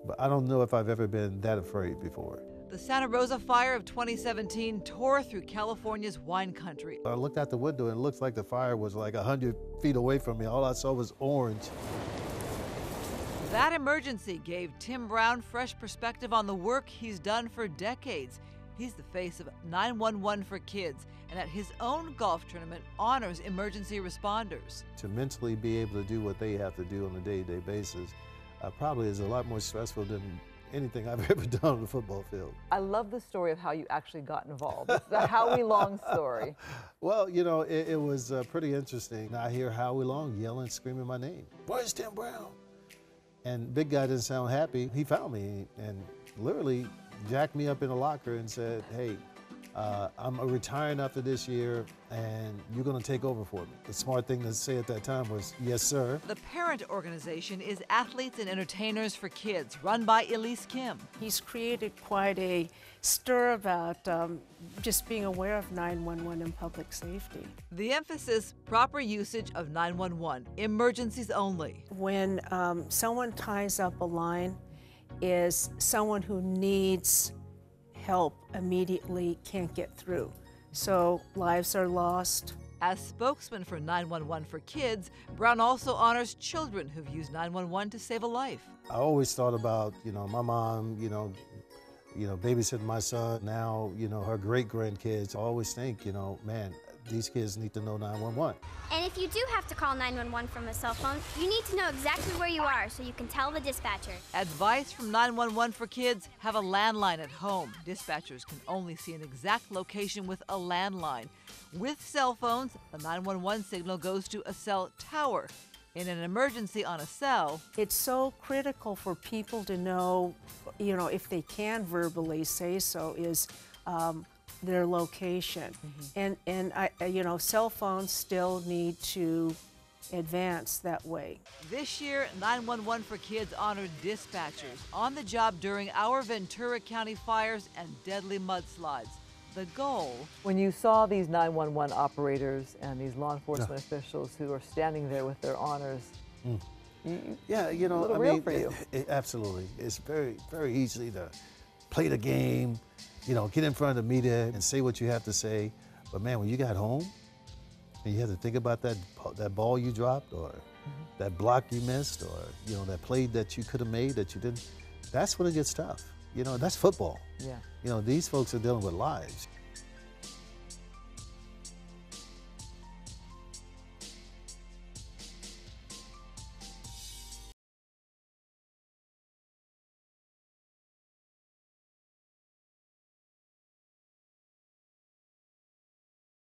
but I don't know if I've ever been that afraid before. The Santa Rosa fire of 2017 tore through California's wine country. I looked out the window and it looked like the fire was like 100 feet away from me. All I saw was orange. That emergency gave Tim Brown fresh perspective on the work he's done for decades. He's the face of 911 for Kids, and at his own golf tournament honors emergency responders. To mentally be able to do what they have to do on a day-to-day basis probably is a lot more stressful than anything I've ever done on the football field. I love the story of how you actually got involved. It's the Howie Long story. Well, you know, it was pretty interesting. I hear Howie Long yelling, screaming my name. Where's Tim Brown? And big guy didn't sound happy. He found me and literally jacked me up in a locker and said, hey, I'm retiring after this year and you're gonna take over for me. The smart thing to say at that time was, yes, sir. The parent organization is Athletes and Entertainers for Kids, run by Elise Kim. He's created quite a stir about just being aware of 911 and public safety. The emphasis, proper usage of 911, emergencies only. When someone ties up a line, is someone who needs help immediately, can't get through. So lives are lost. As spokesman for 911 for Kids, Brown also honors children who've used 911 to save a life. I always thought about, my mom, babysitting my son. Now, her great-grandkids. I always think, man, these kids need to know 911. And if you do have to call 911 from a cell phone, you need to know exactly where you are so you can tell the dispatcher. Advice from 911 for Kids: have a landline at home. Dispatchers can only see an exact location with a landline. With cell phones, the 911 signal goes to a cell tower. In an emergency on a cell, it's so critical for people to know, if they can verbally say so, is their location. And cell phones still need to advance that way. This year, 911 for Kids honored dispatchers on the job during our Ventura County fires and deadly mudslides. The goal... When you saw these 911 operators and these law enforcement officials who are standing there with their honors, yeah, a little real for you. Absolutely. It's very, very easy to play the game, get in front of the media and say what you have to say. But man, when you got home and you had to think about that ball you dropped or that block you missed or, that play that you could have made that you didn't, that's when it gets tough. That's football. Yeah. These folks are dealing with lives.